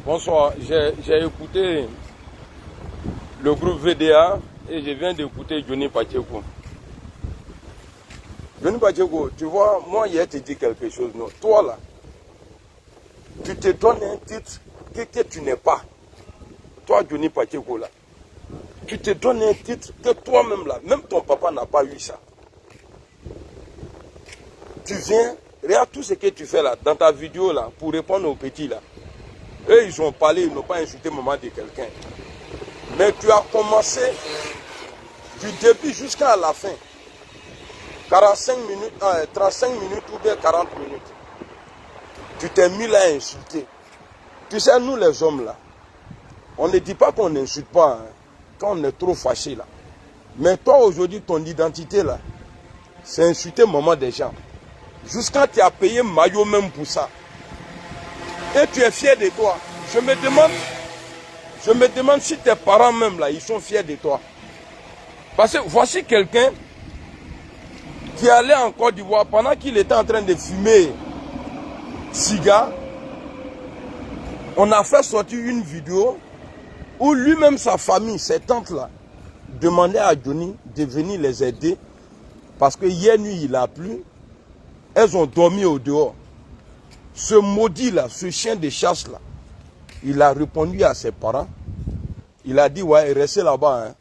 Bonsoir, j'ai écouté le groupe VDA et je viens d'écouter Johnny Pacheco. Johnny Pacheco, tu vois, moi hier te dit quelque chose. Non? Toi là, tu te donnes un titre que tu n'es pas. Toi Johnny Pacheco là, tu te donnes un titre que toi-même là, même ton papa n'a pas eu ça. Tu viens, regarde tout ce que tu fais là, dans ta vidéo là, pour répondre aux petits là. Eux, ils ont parlé, ils n'ont pas insulté maman de quelqu'un. Mais tu as commencé du début jusqu'à la fin. 45 minutes, 35 minutes ou bien 40 minutes. Tu t'es mis là à insulter. Tu sais, nous les hommes là, on ne dit pas qu'on n'insulte pas, hein, quand on est trop fâché là. Mais toi aujourd'hui, ton identité là, c'est insulter maman des gens. Jusqu'à tu as payé maillot même pour ça. Et tu es fier de toi. Je me demande si tes parents même là, ils sont fiers de toi. Parce que voici quelqu'un qui allait en Côte d'Ivoire pendant qu'il était en train de fumer cigare. On a fait sortir une vidéo où lui-même, sa famille, ses tantes là, demandaient à Johnny de venir les aider. Parce que hier nuit, il a plu. Elles ont dormi au dehors. Ce maudit là, ce chien de chasse là, il a répondu à ses parents. Il a dit, ouais, restez là-bas. Hein.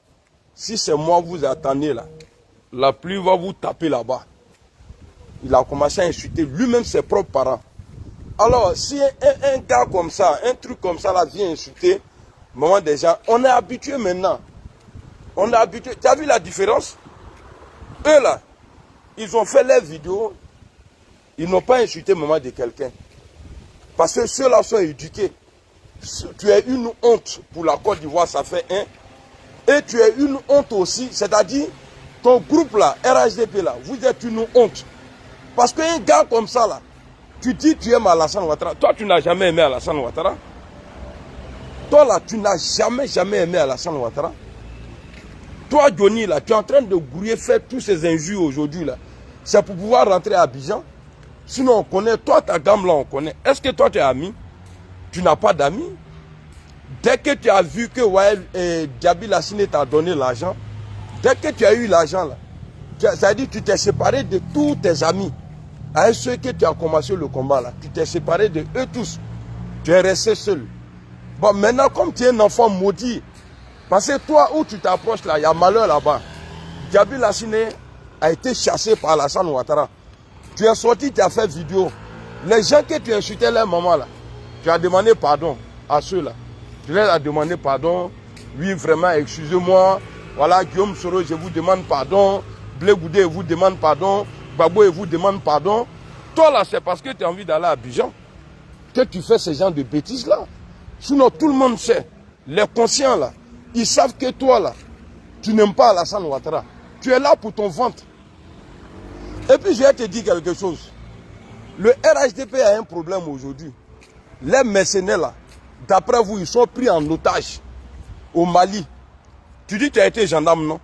Si c'est moi, vous attendez là. La pluie va vous taper là-bas. Il a commencé à insulter lui-même ses propres parents. Alors, si un gars comme ça, un truc comme ça là, vient insulter, maman des gens, on est habitué maintenant. On est habitué. Tu as vu la différence? Eux là, ils ont fait leurs vidéos. Ils n'ont pas insulté maman de quelqu'un. Parce que ceux-là sont éduqués. Tu es une honte pour la Côte d'Ivoire, ça fait un. Et tu es une honte aussi, c'est-à-dire, ton groupe là, RHDP là, vous êtes une honte. Parce qu'un gars comme ça là, tu dis tu aimes Alassane Ouattara. Toi, tu n'as jamais aimé Alassane Ouattara. Toi là, tu n'as jamais aimé Alassane Ouattara. Toi, Johnny là, tu es en train de grouiller, faire tous ces injures aujourd'hui là. C'est pour pouvoir rentrer à Abidjan. Sinon, on connaît, toi, ta gamme là, on connaît. Est-ce que toi, tu es ami? Tu n'as pas d'amis. Dès que tu as vu que ouais, Djabi Lassine t'a donné l'argent, dès que tu as eu l'argent là, ça veut dire que tu t'es séparé de tous tes amis. Avec ceux que tu as commencé le combat là, tu t'es séparé de eux tous. Tu es resté seul. Bon, maintenant, comme tu es un enfant maudit, parce que toi, où tu t'approches là, il y a malheur là-bas. Djabi Lassine a été chassé par Alassane Ouattara. Tu es sorti, tu as fait vidéo. Les gens que tu insultais leur maman là, tu as demandé pardon à ceux-là. Tu leur as demandé pardon. Oui, vraiment, excusez-moi. Voilà, Guillaume Soro, je vous demande pardon. Blé Goudé, vous demande pardon. Babo, vous demande pardon. Toi là, c'est parce que tu as envie d'aller à Abidjan que tu fais ce genre de bêtises là. Sinon, tout le monde sait. Les conscients là, ils savent que toi là, tu n'aimes pas Alassane Ouattara. Tu es là pour ton ventre. Et puis, je vais te dire quelque chose. Le RHDP a un problème aujourd'hui. Les mercenaires là, d'après vous, ils sont pris en otage au Mali. Tu dis que tu as été gendarme, non?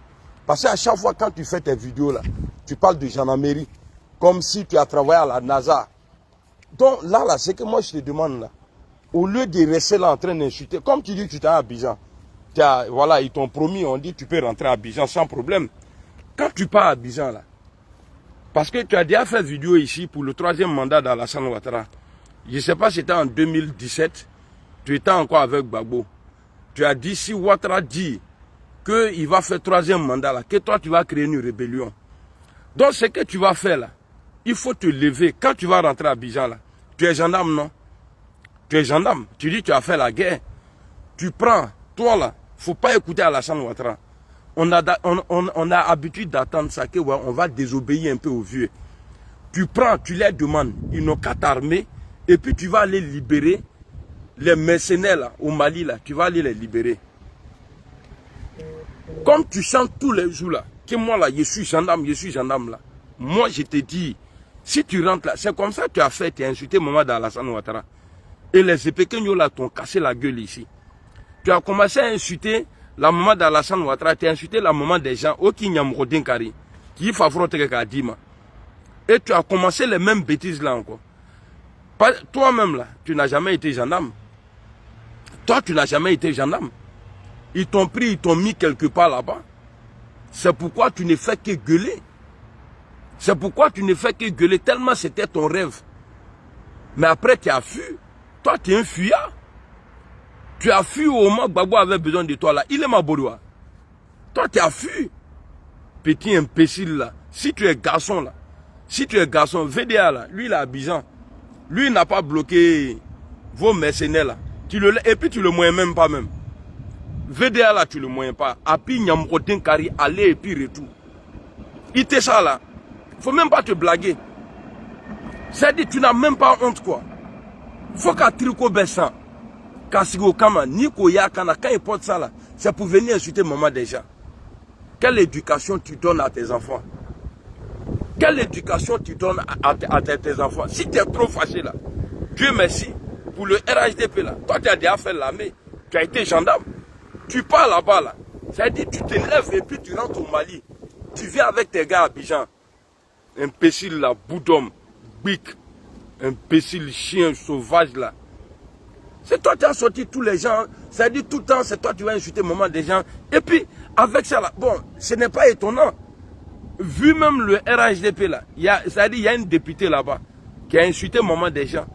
Parce qu'à chaque fois quand tu fais tes vidéos là, tu parles de gendarmerie, comme si tu as travaillé à la NASA. Donc là, c'est que moi je te demande là, au lieu de rester là en train d'insulter, comme tu dis que tu t'es à Abidjan, voilà, ils t'ont promis, on dit que tu peux rentrer à Abidjan sans problème. Quand tu pars à Abidjan là, parce que tu as déjà fait vidéo ici pour le 3e mandat d'Alassane Ouattara. Je ne sais pas si c'était en 2017, tu étais encore avec Gbagbo. Tu as dit, si Ouattara dit qu'il va faire 3e mandat, là, que toi tu vas créer une rébellion. Donc ce que tu vas faire là, il faut te lever. Quand tu vas rentrer à Abidjan là, tu es gendarme, non? Tu es gendarme, tu dis que tu as fait la guerre. Tu prends, toi là, il ne faut pas écouter Alassane Ouattara. On a habitude d'attendre ça, que ouais, on va désobéir un peu aux vieux. Tu prends, tu les demandes, ils n'ont qu'à t'armer, et puis tu vas aller libérer les mercenaires là, au Mali, là, tu vas aller les libérer. Comme tu chantes tous les jours là, que moi là, je suis gendarme là. Moi je te dis, si tu rentres là, c'est comme ça que tu as fait, tu as insulté Maman d'Alassane Ouattara. Et les épéqueños là t'ont cassé la gueule ici. Tu as commencé à insulter la maman d'Alassane Ouattara, tu as insulté la maman des gens, qui et tu as commencé les mêmes bêtises là encore. Toi-même là, tu n'as jamais été gendarme. Toi, tu n'as jamais été gendarme. Ils t'ont pris, ils t'ont mis quelque part là-bas. C'est pourquoi tu ne fais que gueuler. C'est pourquoi tu ne fais que gueuler, tellement c'était ton rêve. Mais après, tu as fui. Toi, tu es un fuyard. Tu as fui au moment que Gbagbo avait besoin de toi là. Il est ma Bodoua. Toi, tu as fui. Petit imbécile là. Si tu es garçon là. Si tu es garçon, VDA là. Lui, il est à Abidjan. Lui, il n'a pas bloqué vos mercenaires là. Et puis, tu le moyens même pas même. VDA là, tu le moyens pas. Api Nyamrotin Kari, aller et puis retour. Il était ça là. Faut même pas te blaguer. C'est-à-dire, tu n'as même pas honte quoi. Faut qu'à Triko Bessan, Kasigo Kama, Niko Yakana, quand il porte ça là, c'est pour venir insulter maman déjà. Quelle éducation tu donnes à tes enfants? Quelle éducation tu donnes à tes enfants? Si tu es trop fâché là, Dieu merci, pour le RHDP là, toi tu as déjà fait l'armée, tu as été gendarme, tu pars là-bas là, c'est-à-dire tu te lèves et puis tu rentres au Mali, tu viens avec tes gars à Abidjan, imbécile là, bout d'homme, bic, imbécile chien sauvage là. C'est toi qui as sorti tous les gens, c'est-à-dire tout le temps, c'est toi qui vas insulter le moment des gens. Et puis, avec ça là, bon, ce n'est pas étonnant. Vu même le RHDP là, c'est-à-dire il y a une députée là-bas qui a insulté le moment des gens.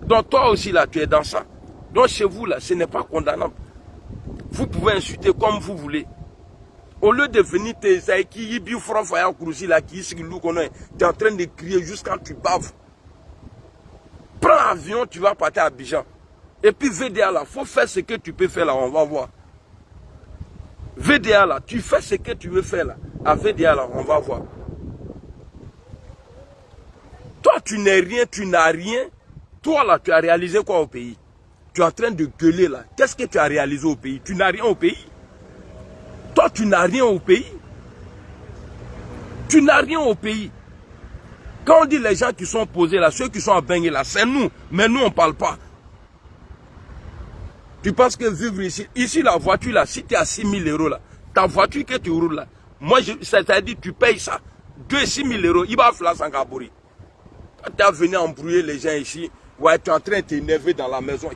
Donc toi aussi là, tu es dans ça. Donc chez vous là, ce n'est pas condamnable. Vous pouvez insulter comme vous voulez. Au lieu de venir tu es en train de crier jusqu'à tu baves. Prends l'avion, tu vas partir à Abidjan. Et puis VDA là, il faut faire ce que tu peux faire là, on va voir. VDA là, tu fais ce que tu veux faire là. À VDA là, on va voir. Toi, tu n'es rien, tu n'as rien. Toi là, tu as réalisé quoi au pays? Tu es en train de gueuler là. Qu'est-ce que tu as réalisé au pays? Tu n'as rien au pays. Toi, tu n'as rien au pays. Tu n'as rien au pays. Quand on dit les gens qui sont posés là, ceux qui sont à Bengue là, c'est nous. Mais nous, on ne parle pas. Tu penses que vivre ici la voiture là, si tu es à 6 000 € là, ta voiture que tu roules là, moi, c'est-à-dire tu payes ça, 6 000 €, il va falloir s'en gaborer. Tu as venu embrouiller les gens ici, ouais, tu es en train de t'énerver dans la maison.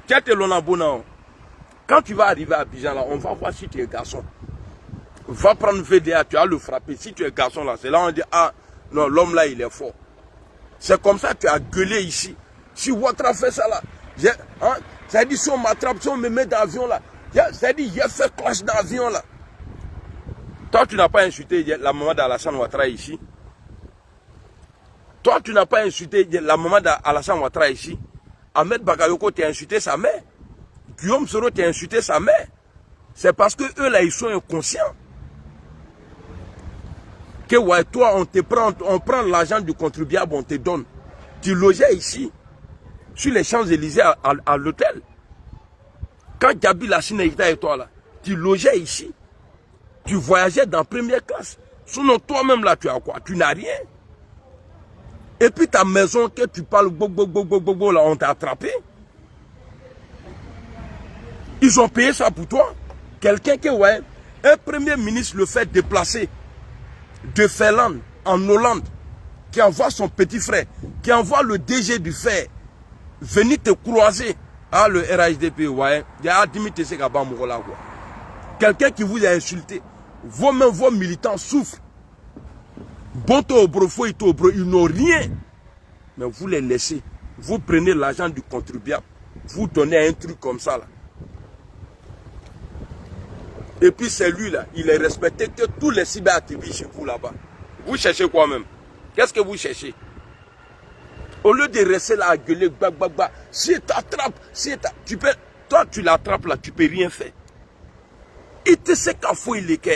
Quand tu vas arriver à Abidjan là, on va voir si tu es garçon. Va prendre VDA, tu vas le frapper. Si tu es garçon là, c'est là on dit, ah, non, l'homme là, il est fort. C'est comme ça que tu as gueulé ici. Si Ouattara fait ça là, hein, c'est-à-dire si on m'attrape, si on me met dans l'avion là, c'est-à-dire il a fait clash dans l'avion là. Toi, tu n'as pas insulté la maman d'Alassane Ouattara ici. Toi, tu n'as pas insulté la maman d'Alassane Ouattara ici. Ahmed Bakayoko, tu as insulté sa mère. Guillaume Soro, tu as insulté sa mère. C'est parce que eux là, ils sont inconscients. Que ouais, toi, on prend l'argent du contribuable, on te donne. Tu logeais ici, sur les Champs-Élysées à l'hôtel. Quand Gabi Lassina et toi là, tu logeais ici. Tu voyageais dans première classe. Sinon, toi-même là, tu as quoi? Tu n'as rien. Et puis ta maison, que tu parles, là, on t'a attrapé. Ils ont payé ça pour toi. Quelqu'un qui, ouais, un premier ministre le fait déplacer de Finlande en Hollande, qui envoie son petit frère, qui envoie le DG du fer, venir te croiser. Ah, le RHDP, ouais, il y a 10 000 quoi. Quelqu'un qui vous a insulté, vos militants souffrent. Ils n'ont rien. Mais vous les laissez. Vous prenez l'argent du contribuable. Vous donnez un truc comme ça là. Et puis c'est lui là, il est respecté que tous les cyberactivistes chez vous là-bas. Vous cherchez quoi même? Qu'est-ce que vous cherchez? Au lieu de rester là à gueuler, si tu attrapes, toi tu l'attrapes là, tu peux rien faire. Il te sait qu'à faux il est que.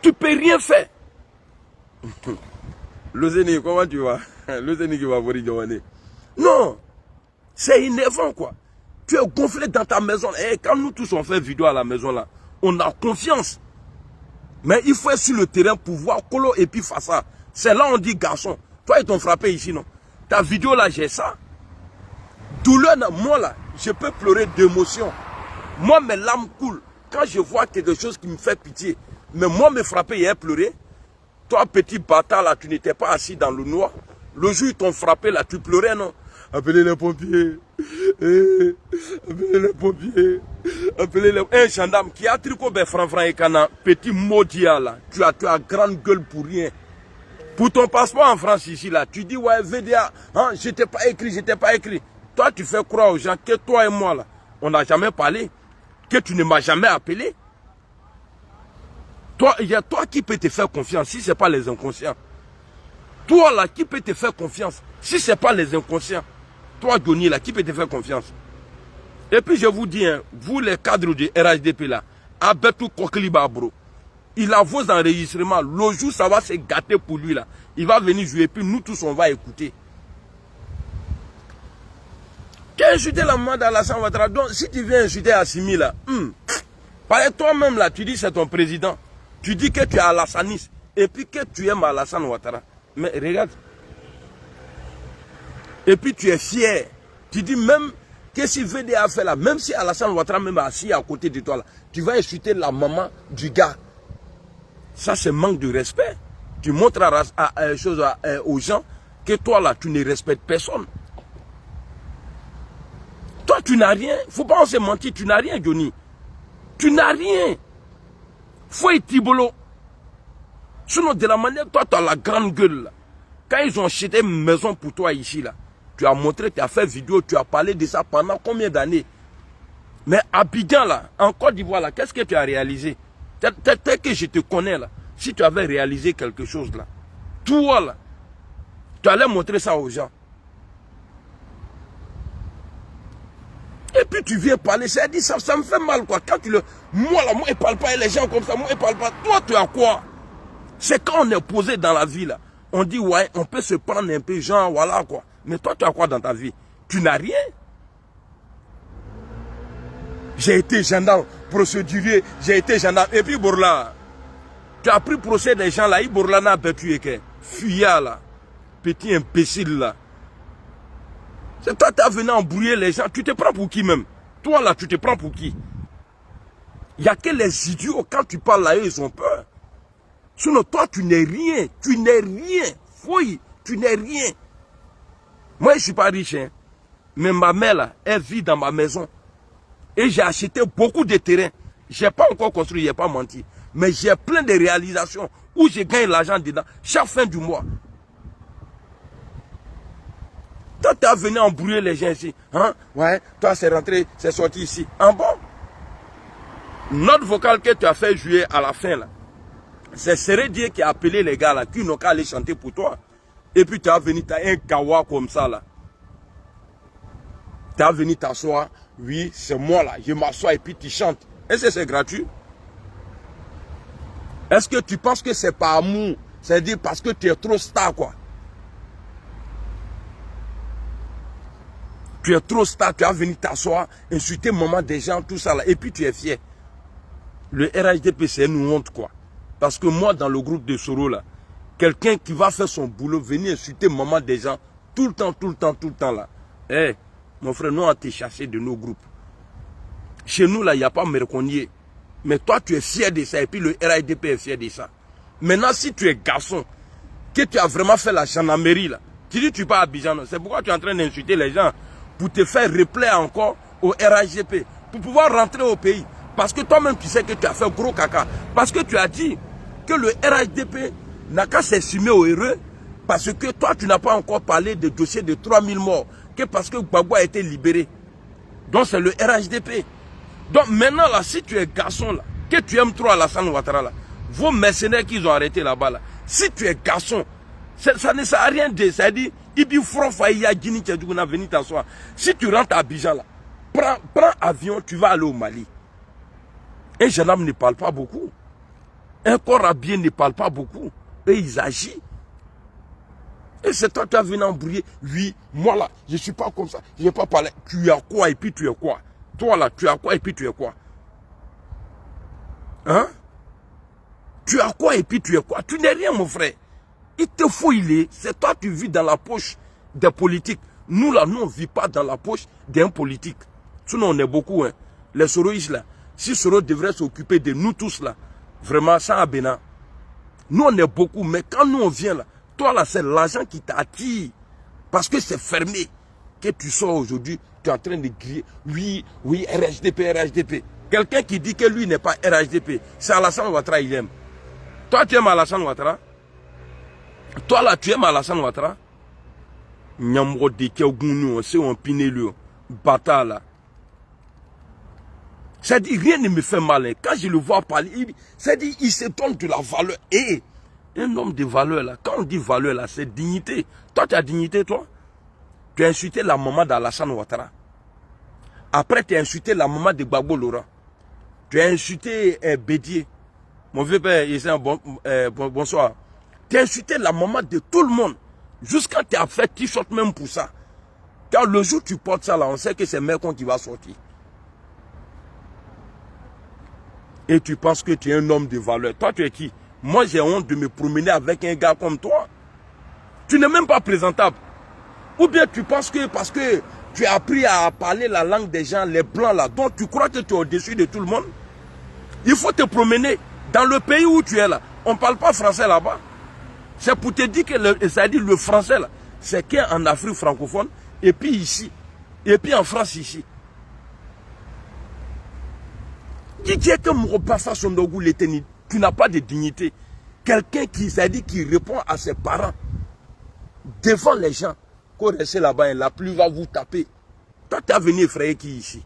Tu peux rien faire. Lozeni, comment tu vas? Lozeni qui va vous dire. Non, c'est énervant quoi. Tu es gonflé dans ta maison. Et quand nous tous on fait vidéo à la maison là, on a confiance. Mais il faut être sur le terrain pour voir Kolo et puis face ça. C'est là on dit garçon. Toi ils t'ont frappé ici non. Ta vidéo là j'ai ça. Douleur, moi là, je peux pleurer d'émotion. Moi mes larmes coulent. Quand je vois quelque chose qui me fait pitié. Mais moi me frapper et pleurer. Toi petit bâtard là, tu n'étais pas assis dans le noir. Le jour où ils t'ont frappé là, tu pleurais non. Appelez les pompiers. Appelez les pompiers. Appelez les... Un gendarme qui a tricot franc et cana, petit maudit là. Tu as grande gueule pour rien. Pour ton passeport en France ici là, tu dis ouais VDA, hein, je t'ai pas écrit. Toi tu fais croire aux gens que toi et moi là, on n'a jamais parlé, que tu ne m'as jamais appelé. Toi, il y a toi qui peut te faire confiance si ce n'est pas les inconscients. Toi là, qui peut te faire confiance si ce n'est pas les inconscients. Toi Johnny là, qui peut te faire confiance. Et puis je vous dis, hein, vous les cadres du RHDP là, Abetou Kokliba bro. Il a vos enregistrements. Le jour, ça va se gâter pour lui là. Il va venir jouer. Puis nous tous, on va écouter. Tu as insulté la maman d'Alassane Ouattara. Donc, si tu viens insulter Assimi là, pareil toi-même là, tu dis c'est ton président. Tu dis que tu es Alassaniste. Et puis que tu aimes Alassane Ouattara. Mais regarde. Et puis tu es fier. Tu dis même que si VDA fait là, même si Alassane Ouattara même assis à côté de toi là, tu vas insulter la maman du gars. Ça, c'est manque de respect. Tu montres aux gens que toi, là, tu ne respectes personne. Toi, tu n'as rien. Il ne faut pas se mentir. Tu n'as rien, Johnny. Tu n'as rien. Faut être tibolo. Sinon, de la manière, toi, tu as la grande gueule. Là. Quand ils ont acheté une maison pour toi ici, là, tu as montré, tu as fait vidéo, tu as parlé de ça pendant combien d'années? Mais à Abidjan, là, en Côte d'Ivoire, là, qu'est-ce que tu as réalisé? Tel que je te connais là, si tu avais réalisé quelque chose là, toi là, tu allais montrer ça aux gens. Et puis tu viens parler, ça dit ça me fait mal quoi. Quand tu le... Moi là, moi je parle pas et les gens comme ça, moi je parle pas. Toi tu as quoi? C'est quand on est posé dans la vie là, on dit ouais, on peut se prendre un peu, genre voilà quoi. Mais toi tu as quoi dans ta vie? Tu n'as rien. J'ai été gendarme, procédurier, j'ai été gendarme. Et puis Bourla, tu as pris procès des gens là, Bourla n'a pas tué que fuyard là, petit imbécile là. C'est toi qui as venu embrouiller les gens, tu te prends pour qui même? Toi là, tu te prends pour qui? Il n'y a que les idiots, quand tu parles là, ils ont peur. Sinon toi, tu n'es rien, fouille, tu n'es rien. Moi, je ne suis pas riche, hein, mais ma mère là, elle vit dans ma maison. Et j'ai acheté beaucoup de terrains. Je n'ai pas encore construit, je n'ai pas menti. Mais j'ai plein de réalisations où je gagne l'argent dedans chaque fin du mois. Toi, tu as venu embrouiller les gens ici. Hein? Ouais, toi, c'est rentré, c'est sorti ici. En bon? Notre vocal que tu as fait jouer à la fin, là, c'est Sérédier qui a appelé les gars là, qui n'ont qu'à aller chanter pour toi. Et puis tu as venu, tu as un kawa comme ça là. Tu as venu t'asseoir. Oui, c'est moi là, je m'assois et puis tu chantes. Est-ce que c'est gratuit? Est-ce que tu penses que c'est par amour? C'est-à-dire parce que tu es trop star quoi. Tu es trop star, tu as venu t'asseoir, insulter maman des gens, tout ça là, et puis tu es fier. Le RHDP c'est une honte quoi. Parce que moi dans le groupe de Soro là, quelqu'un qui va faire son boulot, venir insulter maman des gens, tout le temps là. Eh, mon frère, nous on t'a chassé de nos groupes. Chez nous là, il n'y a pas Merconnier. Mais toi tu es fier de ça et puis le RHDP est fier de ça. Maintenant si tu es garçon, que tu as vraiment fait la gendarmerie là, tu dis tu pars à Abidjan, c'est pourquoi tu es en train d'insulter les gens pour te faire replaire encore au RHDP, pour pouvoir rentrer au pays. Parce que toi-même tu sais que tu as fait gros caca. Parce que tu as dit que le RHDP n'a qu'à s'estimer au heureux parce que toi tu n'as pas encore parlé de dossier de 3000 morts, que parce que Gbagbo a été libéré. Donc c'est le RHDP. Donc maintenant là, si tu es garçon là, que tu aimes trop Alassane Ouattara là, vos mercenaires qu'ils ont arrêtés là-bas là, si tu es garçon, ça ne sert à rien de ça dit, Ibi Frofaïa Guinée Tchadjouna venir t'asseoir. Si tu rentres à Abidjan là, prends avion, tu vas aller au Mali. Un jeune homme ne parle pas beaucoup. Un corps habillé ne parle pas beaucoup. Et ils agissent. Et c'est toi qui as venu embrouiller. Oui, moi là, je ne suis pas comme ça. Je ne vais pas parler. Tu as quoi et puis tu es quoi? Toi là, tu as quoi et puis tu es quoi? Hein? Tu as quoi et puis tu es quoi? Tu n'es rien mon frère. Il te faut il est. C'est toi qui vis dans la poche des politiques. Nous là, nous on ne vit pas dans la poche d'un politique. Sinon on est beaucoup. Hein. Les Soroïstes là. Si Soro devrait s'occuper de nous tous là. Vraiment sans Abena. Nous on est beaucoup. Mais quand nous on vient là. Toi là c'est l'argent qui t'attire. Parce que c'est fermé. que tu sors aujourd'hui, tu es en train de crier, oui, oui, RHDP, RHDP. Quelqu'un qui dit que lui n'est pas RHDP, c'est Alassane Ouattara, il aime. Toi, tu aimes Alassane Ouattara? Toi, là, tu aimes Alassane Ouattara? Nyamro de Kéougounou, c'est un pinelio, bâtard là. Ça dit, rien ne me fait mal. Quand je le vois parler, ça dit, il se donne de la valeur. Et un homme de valeur là, quand on dit valeur là, c'est dignité. Toi, tu as dignité, toi? Tu as insulté la maman d'Alassane Ouattara. Après, tu as insulté la maman de Gbagbo Laurent. Tu as insulté Bédier. Mon vieux père, il bonsoir. Tu as insulté la maman de tout le monde. Jusqu'à tu as fait t-shirt même pour ça. Car le jour où tu portes ça là, on sait que c'est Mercon qui va sortir. Et tu penses que tu es un homme de valeur. Toi, tu es qui? Moi, j'ai honte de me promener avec un gars comme toi. Tu n'es même pas présentable. Ou bien tu penses que parce que tu as appris à parler la langue des gens, les blancs là, donc tu crois que tu es au-dessus de tout le monde? Il faut te promener. Dans le pays où tu es là, on ne parle pas français là-bas. C'est pour te dire que le français là, c'est qu'en Afrique francophone, et puis ici, et puis en France ici. Qui dit que Mouropa fasse son dogou l'éternité, tu n'as pas de dignité. Quelqu'un qui répond à ses parents devant les gens, quand restez là-bas, la pluie va vous taper. Toi, tu as venu effrayer qui ici?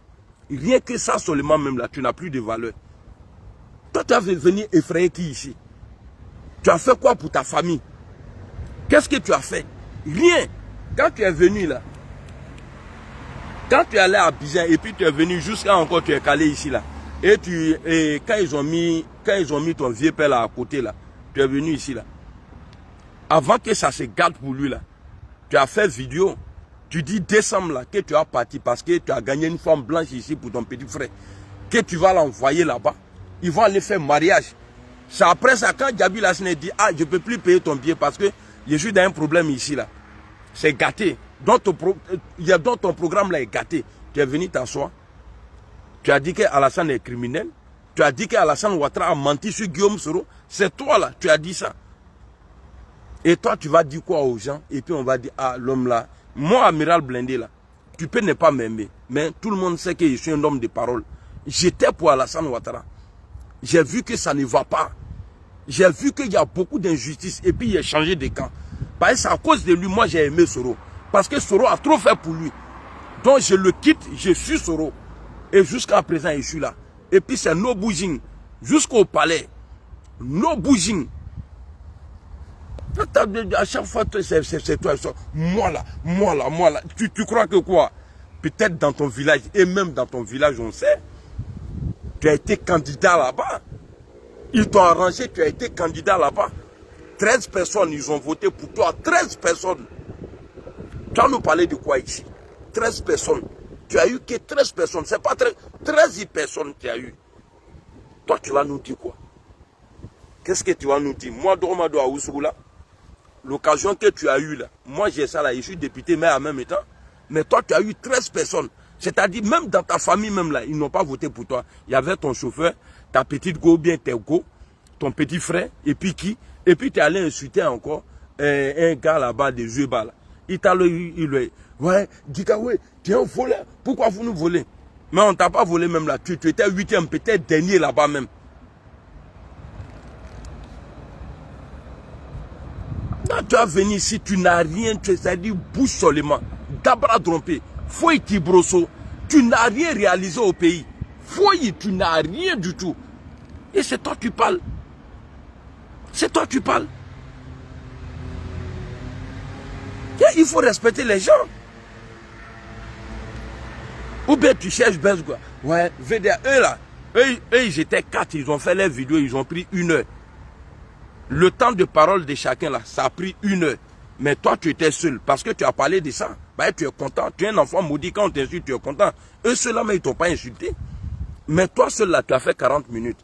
Rien que ça seulement même là, tu n'as plus de valeur. Toi, tu as venu effrayer qui ici? Tu as fait quoi pour ta famille? Qu'est-ce que tu as fait? Rien. Quand tu es venu là, quand tu es allé à Abidjan et puis tu es venu jusqu'à encore, tu es calé ici là. Et quand ils ont mis ton vieux père là à côté là, tu es venu ici là. Avant que ça se garde pour lui là, tu as fait vidéo. Tu dis décembre là que tu as parti parce que tu as gagné une femme blanche ici pour ton petit frère. Que tu vas l'envoyer là-bas. Ils vont aller faire mariage. C'est après ça quand Djabi Lassine dit ah je ne peux plus payer ton billet parce que je suis dans un problème ici là. C'est gâté. Donc ton programme là est gâté. Tu es venu t'asseoir. Tu as dit que Alassane est criminel. Tu as dit que Alassane Ouattara a menti sur Guillaume Soro. C'est toi là, tu as dit ça. Et toi, tu vas dire quoi aux gens? Et puis on va dire, ah, l'homme là, moi, Amiral Blindé là, tu peux ne pas m'aimer. Mais tout le monde sait que je suis un homme de parole. J'étais pour Alassane Ouattara. J'ai vu que ça ne va pas. J'ai vu qu'il y a beaucoup d'injustice. Et puis il a changé de camp. Parce que c'est à cause de lui, moi j'ai aimé Soro. Parce que Soro a trop fait pour lui. Donc je le quitte, je suis Soro. Et jusqu'à présent, je suis là. Et puis c'est no bouging. Jusqu'au palais. No bouging. À chaque fois, c'est toi. Moi là. Tu crois que quoi? Peut-être dans ton village, et même dans ton village, on sait. Tu as été candidat là-bas. Ils t'ont arrangé, tu as été candidat là-bas. 13 personnes, ils ont voté pour toi. 13 personnes. Tu vas nous parler de quoi ici? 13 personnes. Tu as eu que 13 personnes. C'est pas 13 personnes que tu as eu. Toi, tu vas nous dire quoi? Qu'est-ce que tu vas nous dire? Moi, Dormado à Ousoula, l'occasion que tu as eue là, moi j'ai ça là, je suis député, mais en même temps, mais toi tu as eu 13 personnes. C'est-à-dire, même dans ta famille, même là, ils n'ont pas voté pour toi. Il y avait ton chauffeur, ta petite go, bien tes go, ton petit frère, et puis qui? Et puis tu es allé insulter encore un gars là-bas des yeux bas là. Il t'a lui, ouais, Dikawe, tu es un voleur. Pourquoi vous nous volez? Mais on ne t'a pas volé même là. Tu étais 8e, peut-être dernier là-bas même. Quand tu as venu ici, tu n'as rien, c'est-à-dire bouge seulement. D'abra trompé. Foy qui brosso. Tu n'as rien réalisé au pays. Foy, tu n'as rien du tout. Et c'est toi qui parles. C'est toi qui parles. Et il faut respecter les gens. Ou bien tu cherches bête quoi. Ouais, VDA, eux là. Eux, ils étaient 4, ils ont fait les vidéos, ils ont pris 1 heure. Le temps de parole de chacun là, ça a pris 1 heure. Mais toi, tu étais seul. Parce que tu as parlé de ça. Bah, tu es content. Tu es un enfant maudit. Quand on t'insulte, tu es content. Eux, ceux-là, mais ils ne t'ont pas insulté. Mais toi, seul là, tu as fait 40 minutes.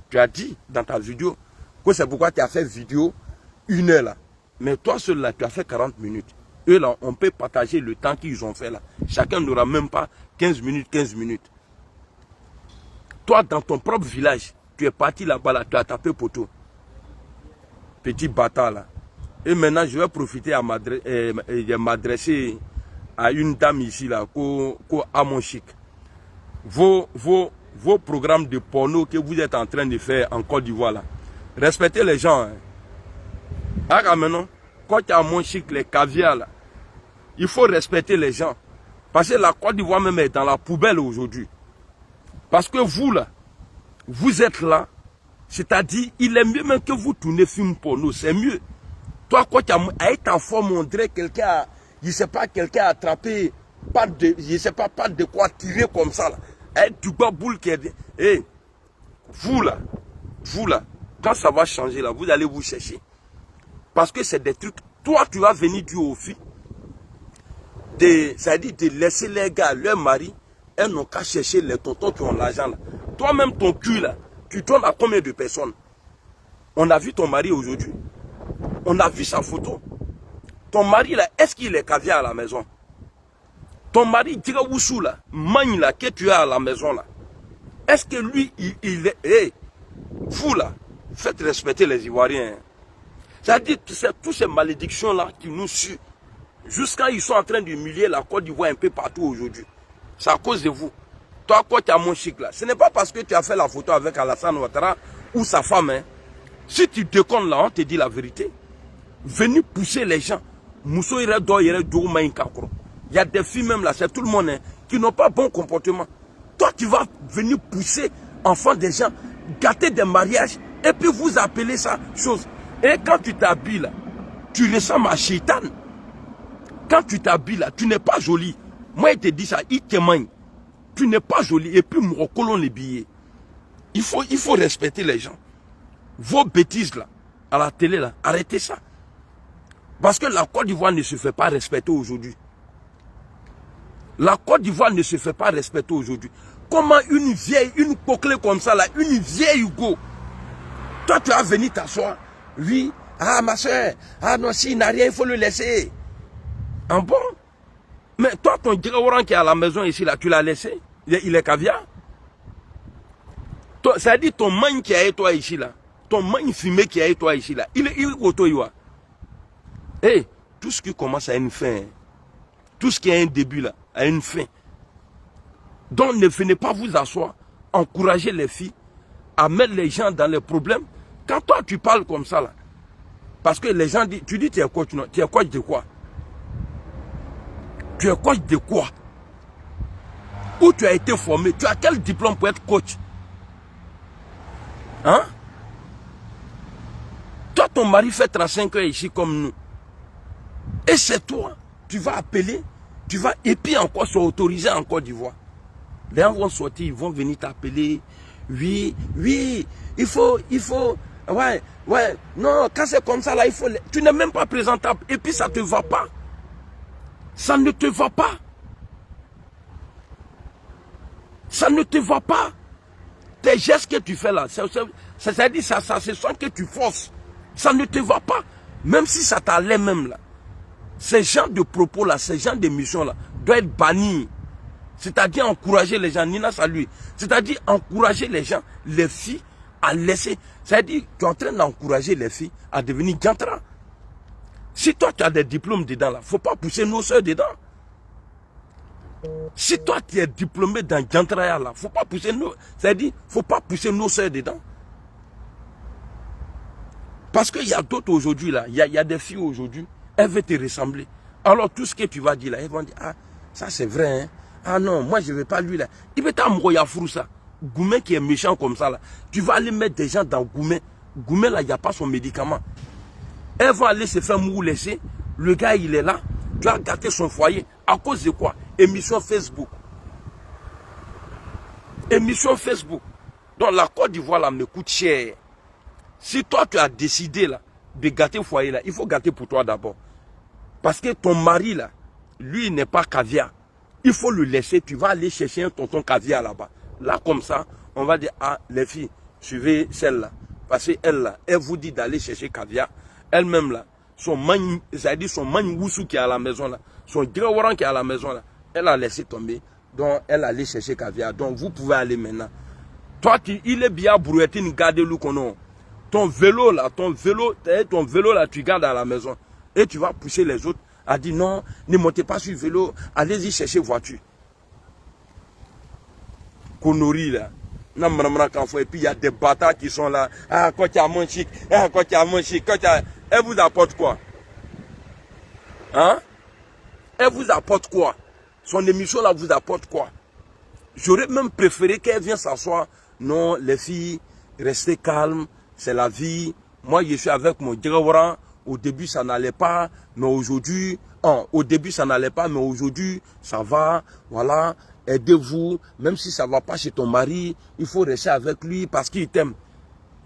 Tu as dit dans ta vidéo que c'est pourquoi tu as fait vidéo 1 heure là. Mais toi, seul là, tu as fait 40 minutes. Eux là, on peut partager le temps qu'ils ont fait là. Chacun n'aura même pas 15 minutes, 15 minutes. Toi, dans ton propre village, tu es parti là-bas là, tu as tapé poteau. Petit bâtard là. Et maintenant, je vais profiter à m'adresser à une dame ici, là, à mon chic. Vos programmes de porno que vous êtes en train de faire en Côte d'Ivoire, là. Respectez les gens. Hein. Ah, maintenant, quand tu as mon chic, les caviars, là, il faut respecter les gens. Parce que la Côte d'Ivoire même est dans la poubelle aujourd'hui. Parce que vous, là, vous êtes là. C'est-à-dire, il est mieux même que vous tournez film porno. C'est mieux. Toi, quand tu as en forme, on dirait quelqu'un a, je sais pas, quelqu'un a attrapé, pas de, je sais pas de quoi tirer comme ça, là. Du bas boule qui est... Hey, vous là, quand ça va changer là, vous allez vous chercher. Parce que c'est des trucs, toi tu vas venir du au fil, c'est-à-dire de laisser les gars, leur mari, elles n'ont qu'à chercher les tontons qui ont l'argent là. Toi-même ton cul là, tu tournes à combien de personnes? On a vu ton mari aujourd'hui. On a vu sa photo. Ton mari là, est-ce qu'il est caviar à la maison? Ton mari, Djigawoussou là, Magne là, que tu as à la maison là. Est-ce que lui, il est... Hey, vous là, faites respecter les Ivoiriens. C'est-à-dire, toutes ces malédictions là qui nous suivent, jusqu'à ils sont en train d'humilier la Côte d'Ivoire un peu partout aujourd'hui. C'est à cause de vous. Toi, quand tu as mon chic là, ce n'est pas parce que tu as fait la photo avec Alassane Ouattara ou sa femme. Hein. Si tu déconnes là, on te dit la vérité. Venez pousser les gens. Mousso ira do yere do maïnkakro. Il y a des filles même là, c'est tout le monde hein, qui n'ont pas bon comportement. Toi, tu vas venir pousser enfants des gens, gâter des mariages, et puis vous appelez ça chose. Et quand tu t'habilles là, tu ressembles à Shaitan. Quand tu t'habilles là, tu n'es pas joli. Moi, il te dit ça, il te mène. Tu n'es pas joli. Et puis, nous recollons les billets. Il faut respecter les gens. Vos bêtises là, à la télé là, arrêtez ça. Parce que la Côte d'Ivoire ne se fait pas respecter aujourd'hui. La Côte d'Ivoire ne se fait pas respecter aujourd'hui. Comment une vieille, une coquelée comme ça, là, une vieille Hugo, toi tu vas venir t'asseoir. Oui, ah ma soeur, ah non, s'il n'a rien, il faut le laisser. En bon? Mais toi, ton Djigawouran qui est à la maison ici, là, tu l'as laissé? Il est caviar? C'est-à-dire ton magne qui est avec toi ici, là, ton magne fumé qui est avec toi ici, là, il est auto-iwa. Hey, tout ce qui commence à une fin, tout ce qui a un début, là, à une fin. Donc ne venez pas vous asseoir, encourager les filles à mettre les gens dans les problèmes. Quand toi tu parles comme ça là, parce que les gens disent, tu dis tu es coach, non, tu es coach de quoi? Tu es coach de quoi? Où tu as été formé? Tu as quel diplôme pour être coach? Hein? Toi ton mari fait 35 heures ici comme nous. Et c'est toi, tu vas appeler. Tu vas, et puis encore, sont autorisés en Côte d'Ivoire. Les gens vont sortir, ils vont venir t'appeler. Oui, il faut, ouais, non, quand c'est comme ça là, il faut, tu n'es même pas présentable. Et puis ça ne te va pas. Ça ne te va pas. Ça ne te va pas. Tes gestes que tu fais là, c'est-à-dire ça se sent que tu forces. Ça ne te va pas. Même si ça t'allait même là. Ces gens de propos là, ces gens d'émissions là, doivent être bannis. C'est-à-dire encourager les gens, Nina salut. C'est-à-dire encourager les gens, les filles, à laisser. C'est-à-dire, tu es en train d'encourager les filles à devenir jantra. Si toi tu as des diplômes dedans là, il ne faut pas pousser nos soeurs dedans. Si toi tu es diplômé dans jantra là, faut pas pousser nos. C'est-à-dire, faut pas pousser nos soeurs dedans. Parce qu'il y a d'autres aujourd'hui là, il y a des filles aujourd'hui. Elle veut te ressembler. Alors tout ce que tu vas dire là, elles vont dire, ah, ça c'est vrai, hein. Ah non, moi je ne vais pas lui là. Il veut t'envoyer fou ça. Goumé qui est méchant comme ça là. Tu vas aller mettre des gens dans Goumé. Goumé là, il n'y a pas son médicament. Elles vont aller se faire mou laisser. Le gars il est là. Tu as gâté son foyer. À cause de quoi? Émission Facebook. Émission Facebook. Donc la Côte d'Ivoire là me coûte cher. Si toi tu as décidé là de gâter le foyer là, il faut gâter pour toi d'abord. Parce que ton mari là, lui il n'est pas caviar. Il faut le laisser, tu vas aller chercher un tonton caviar là-bas. Là comme ça, on va dire, ah les filles, suivez celle-là. Parce qu'elle là, elle vous dit d'aller chercher caviar. Elle-même là, son magne Woussou qui est à la maison là, son Djigawouran qui est à la maison là, elle a laissé tomber. Donc elle a allé chercher caviar. Donc vous pouvez aller maintenant. Toi, il est bien brouetté, gardez-le qu'on ton vélo là, tu gardes à la maison. Et tu vas pousser les autres a dit non, ne montez pas sur le vélo, allez-y chercher voiture. Connerie là. Et puis il y a des bâtards qui sont là. Ah, quand tu as mon chic, ah, quand tu as mon chic, quand tu as... Elle vous apporte quoi? Hein? Elle vous apporte quoi? Son émission là vous apporte quoi? J'aurais même préféré qu'elle vienne s'asseoir. Non, les filles, restez calmes, c'est la vie. Moi, je suis avec mon Djegawara. Au début, ça n'allait pas, mais aujourd'hui, au début, ça n'allait pas, mais aujourd'hui, ça va. Voilà, aidez-vous. Même si ça ne va pas chez ton mari, il faut rester avec lui parce qu'il t'aime.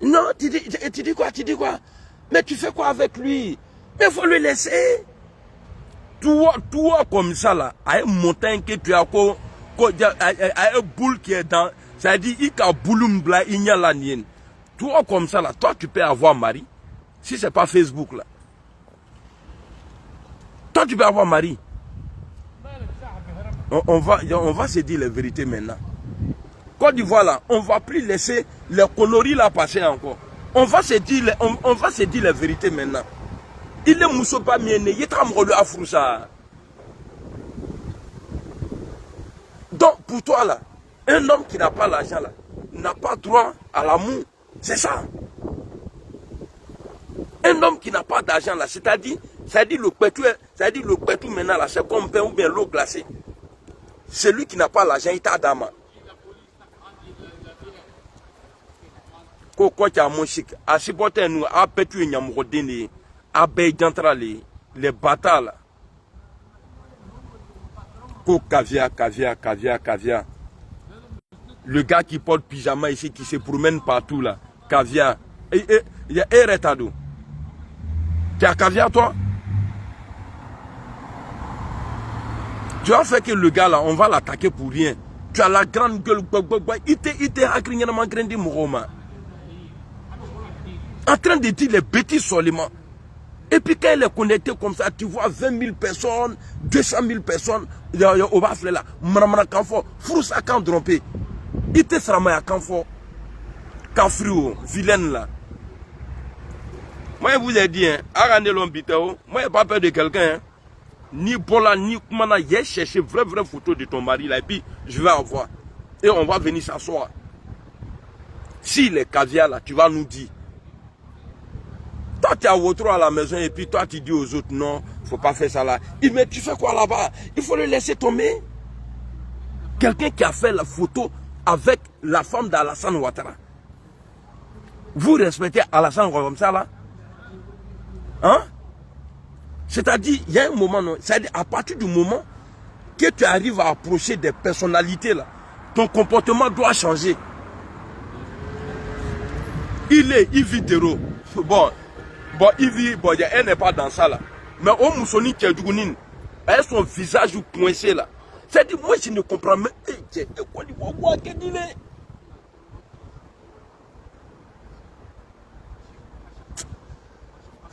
Non, tu dis quoi? Tu dis quoi? Mais tu fais quoi avec lui? Mais il faut le laisser. Toi comme ça, là, à une montagne que tu as, à une boule qui est dans, ça dit, il y a boule, il y a la nienne. Toi comme ça, là, toi, tu peux avoir mari. Si ce n'est pas Facebook, là. Toi, tu peux avoir mari. On va se dire la vérité maintenant. Côte d'Ivoire, là, on ne va plus laisser les conneries là passer encore. On va se dire la vérité maintenant. Il est mousso pas mien, il est tramrolu à Froussa. Donc, pour toi, là, un homme qui n'a pas l'argent, là, n'a pas droit à l'amour. C'est ça. Un homme qui n'a pas d'argent, là, c'est-à-dire le pétou maintenant, là, c'est comme pain ou bien l'eau glacée. Celui qui n'a pas l'argent, il t'a d'ama. Quoi tu as mon chic, à ce point nous, à pétu et nyamrodéné, à béjantra les bâtards là. Caviar. Le gars qui porte pyjama ici, qui se promène partout là, caviar. Il y a un retado. Tu as caviar toi? Tu as fait que le gars là, on va l'attaquer pour rien. Tu as la grande gueule, il était agréablement grandi Mouroma. En train de dire les bêtises seulement. Et puis quand elle est connectée comme ça, tu vois 20 000 personnes, 200 000 personnes, au bas là, Maramana Kanfo, Frous à Kan Drompé. Il était Sramaya Kanfo, Kanfrio, vilaine là. Moi je vous ai dit, Arane Lombitao, moi je n'ai pas peur de quelqu'un. Hein. Ni Bola, ni Koumana, j'ai cherché vraie photo de ton mari là, et puis je vais avoir. Et on va venir s'asseoir. Si les caviar là, tu vas nous dire. Toi, tu as votre à la maison et puis toi, tu dis aux autres, non, il ne faut pas faire ça là. Mais tu fais quoi là-bas? Il faut le laisser tomber. Quelqu'un qui a fait la photo avec la femme d'Alassane Ouattara. Vous respectez Alassane Ouattara comme ça là? Hein? C'est-à-dire, il y a un moment, c'est-à-dire à partir du moment que tu arrives à approcher des personnalités là, ton comportement doit changer. Il vit terreau. Bon, elle n'est pas dans ça là. Mais au Moussoni Tchadjougounine, elle son visage coincé là. C'est-à-dire, moi je ne comprends même.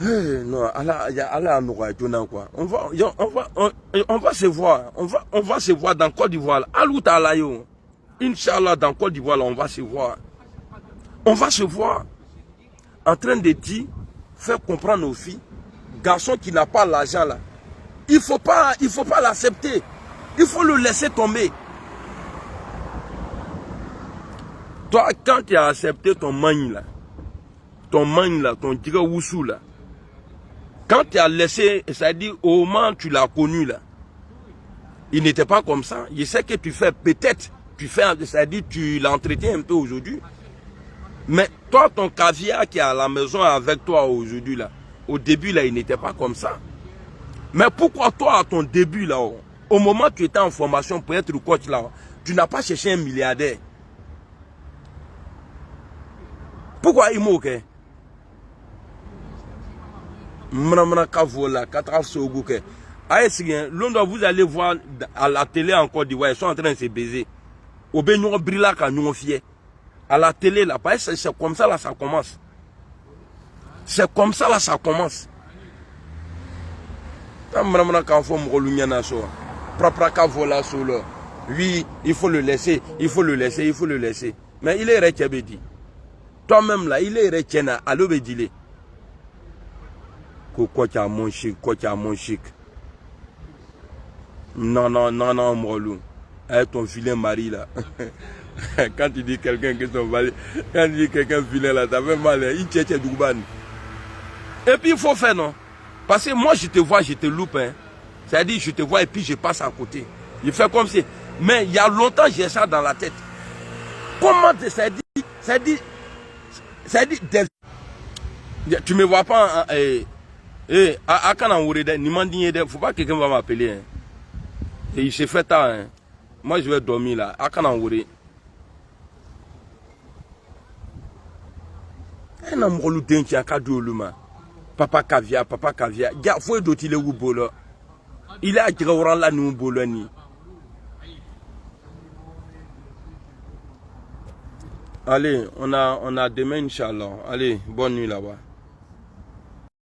Non, on va se voir. On va se voir dans Côte d'Ivoire. Inch'Allah, dans Côte d'Ivoire, on va se voir. On va se voir en train de dire, faire comprendre aux filles, garçon qui n'a pas l'argent là, il faut pas l'accepter. Il faut le laisser tomber. Toi, quand tu as accepté ton magne là, ton diga woussou là, quand tu as laissé, c'est-à-dire au moment où tu l'as connu là, il n'était pas comme ça. Je sais que tu fais peut-être, c'est-à-dire tu l'entretiens un peu aujourd'hui. Mais toi, ton caviar qui est à la maison avec toi aujourd'hui, là, au début, là, il n'était pas comme ça. Mais pourquoi toi, à ton début, là, au moment où tu étais en formation pour être coach, là, tu n'as pas cherché un milliardaire? Pourquoi il moque? Vous allez voir à la télé en Côte d'Ivoire, ils sont en train de se baiser. Au Bénin, Brilla, quand nous fier. À la télé, là, c'est comme ça, là, ça commence. C'est comme ça, là, ça commence. Oui, il faut le laisser, il faut le laisser, il faut le laisser. Mais il est rétébédi. Toi-même, là, il est rétébédi. Allô, bédile. Quoi tu as mon chic, quoi tu as mon chic. Non, non, non, non, Morlou. Avec ton vilain mari là. Quand tu dis quelqu'un que son mari, quand tu dis quelqu'un vilain là, ça fait mal. Il tient Douban. Et puis il faut faire, non? Parce que moi je te vois, je te loupe. Hein. C'est-à-dire je te vois et puis je passe à côté. Il fait comme si. Mais il y a longtemps j'ai ça dans la tête. Comment ça dit, tu me vois pas. À faut pas que quelqu'un va m'appeler. Hein. Et il s'est fait tard. Hein. Moi, je vais dormir là. À Kanangouré. Papa caviar, papa caviar. Il faut d'autres le bolo. Il a tiré au la nous boloni. Allez, on a demain, Inch'Allah. Allez, bonne nuit là-bas.